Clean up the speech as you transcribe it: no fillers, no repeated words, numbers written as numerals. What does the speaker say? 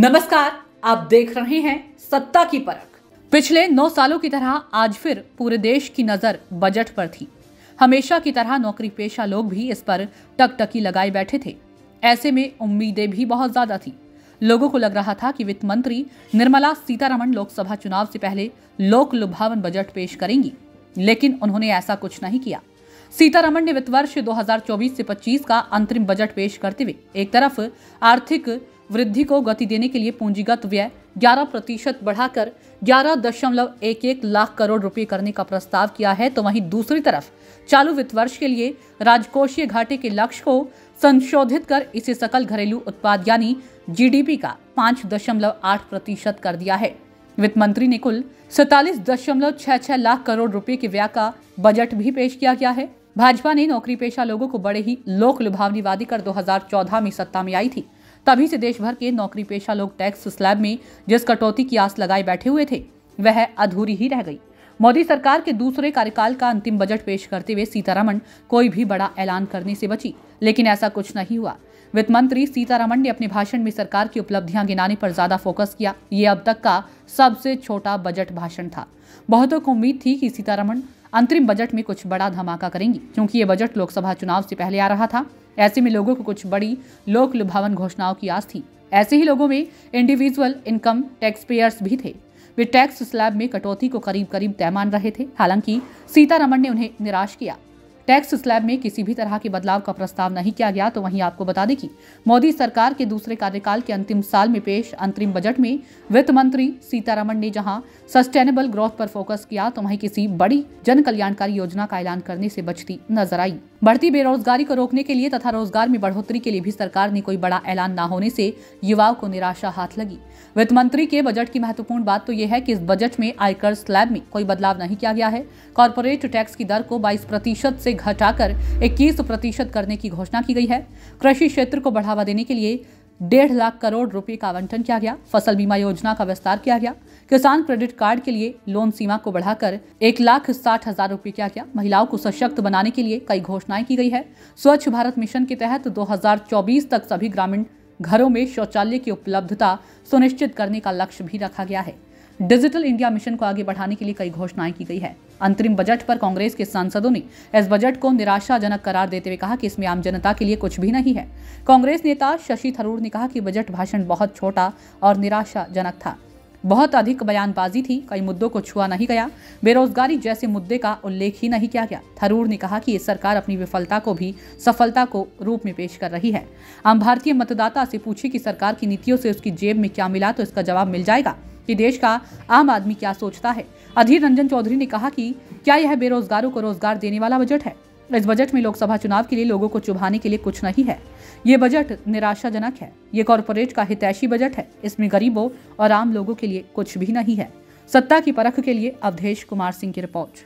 नमस्कार, आप देख रहे हैं सत्ता की परख। पिछले 9 सालों की तरह आज फिर पूरे देश की नजर बजट पर थी। हमेशा की तरह नौकरी पेशा लोग भी इस पर टकटकी लगाए बैठे थे। ऐसे में उम्मीदें भी बहुत ज्यादा थी। लोगों को लग रहा था कि वित्त मंत्री निर्मला सीतारमण लोकसभा चुनाव से पहले लोक लुभावन बजट पेश करेंगी, लेकिन उन्होंने ऐसा कुछ नहीं किया। सीतारमण ने वित्त वर्ष 2024 से 25 का अंतरिम बजट पेश करते हुए एक तरफ आर्थिक वृद्धि को गति देने के लिए पूंजीगत व्यय 11% बढ़ाकर 11.11 लाख करोड़ रुपए करने का प्रस्ताव किया है, तो वहीं दूसरी तरफ चालू वित्त वर्ष के लिए राजकोषीय घाटे के लक्ष्य को संशोधित कर इसे सकल घरेलू उत्पाद यानी जीडीपी का 5.8% कर दिया है। वित्त मंत्री ने कुल 47.66 लाख करोड़ रुपए के व्यय का बजट भी पेश किया गया है। भाजपा ने नौकरी पेशा लोगों को बड़े ही लोक लुभावनी वादी कर 2014 में सत्ता में आई थी। तभी से देश भर के नौकरी पेशा लोग टैक्स स्लैब में जिस कटौती की आस लगाए बैठे हुए थे, वह अधूरी ही रह गई। मोदी सरकार के दूसरे कार्यकाल का अंतिम बजट पेश करते हुए सीतारमण कोई भी बड़ा ऐलान करने से बची, लेकिन ऐसा कुछ नहीं हुआ। वित्त मंत्री सीतारमण ने अपने भाषण में सरकार की उपलब्धियां गिनाने पर ज्यादा फोकस किया। ये अब तक का सबसे छोटा बजट भाषण था। बहुतों को उम्मीद थी कि सीतारमण अंतरिम बजट में कुछ बड़ा धमाका करेंगी, क्योंकि ये बजट लोकसभा चुनाव से पहले आ रहा था। ऐसे में लोगों को कुछ बड़ी लोक लुभावन घोषणाओं की आस थी। ऐसे ही लोगों में इंडिविजुअल इनकम टैक्स पेयर्स भी थे। वे टैक्स स्लैब में कटौती को करीब करीब तय मान रहे थे। हालांकि सीतारमण ने उन्हें निराश किया। टैक्स स्लैब में किसी भी तरह के बदलाव का प्रस्ताव नहीं किया गया। तो वहीं आपको बता दें कि मोदी सरकार के दूसरे कार्यकाल के अंतिम साल में पेश अंतरिम बजट में वित्त मंत्री सीतारमण ने जहां सस्टेनेबल ग्रोथ पर फोकस किया, तो वहीं किसी बड़ी जन कल्याणकारी योजना का ऐलान करने से बचती नजर आई। बढ़ती बेरोजगारी को रोकने के लिए तथा रोजगार में बढ़ोतरी के लिए भी सरकार ने कोई बड़ा ऐलान न होने से युवाओं को निराशा हाथ लगी। वित्त मंत्री के बजट की महत्वपूर्ण बात तो यह है कि इस बजट में आयकर स्लैब में कोई बदलाव नहीं किया गया है। कॉर्पोरेट टैक्स की दर को 22% से घटाकर 21% करने की घोषणा की गई है। कृषि क्षेत्र को बढ़ावा देने के लिए 1.5 लाख करोड़ रुपए का आवंटन किया गया। फसल बीमा योजना का विस्तार किया गया। किसान क्रेडिट कार्ड के लिए लोन सीमा को बढ़ाकर 1,60,000 रुपए किया गया। महिलाओं को सशक्त बनाने के लिए कई घोषणाएं की गई है। स्वच्छ भारत मिशन के तहत 2024 तक सभी ग्रामीण घरों में शौचालय की उपलब्धता सुनिश्चित करने का लक्ष्य भी रखा गया है। डिजिटल इंडिया मिशन को आगे बढ़ाने के लिए कई घोषणाएं की गई है। अंतरिम बजट पर कांग्रेस के सांसदों ने इस बजट को निराशाजनक करार देते हुए कहा कि इसमें आम जनता के लिए कुछ भी नहीं है। कांग्रेस नेता शशि थरूर ने कहा कि बजट भाषण बहुत छोटा और निराशाजनक था। बहुत अधिक बयानबाजी थी, कई मुद्दों को छुआ नहीं गया। बेरोजगारी जैसे मुद्दे का उल्लेख ही नहीं किया गया। थरूर ने कहा कि ये सरकार अपनी विफलता को भी सफलता को रूप में पेश कर रही है। आम भारतीय मतदाता से पूछे कि सरकार की नीतियों से उसकी जेब में क्या मिला, तो इसका जवाब मिल जाएगा कि देश का आम आदमी क्या सोचता है। अधीर रंजन चौधरी ने कहा कि क्या यह बेरोजगारों को रोजगार देने वाला बजट है? इस बजट में लोकसभा चुनाव के लिए लोगों को चुभाने के लिए कुछ नहीं है। ये बजट निराशाजनक है। ये कॉर्पोरेट का हितैषी बजट है। इसमें गरीबों और आम लोगों के लिए कुछ भी नहीं है। सत्ता की परख के लिए अवधेश कुमार सिंह की रिपोर्ट।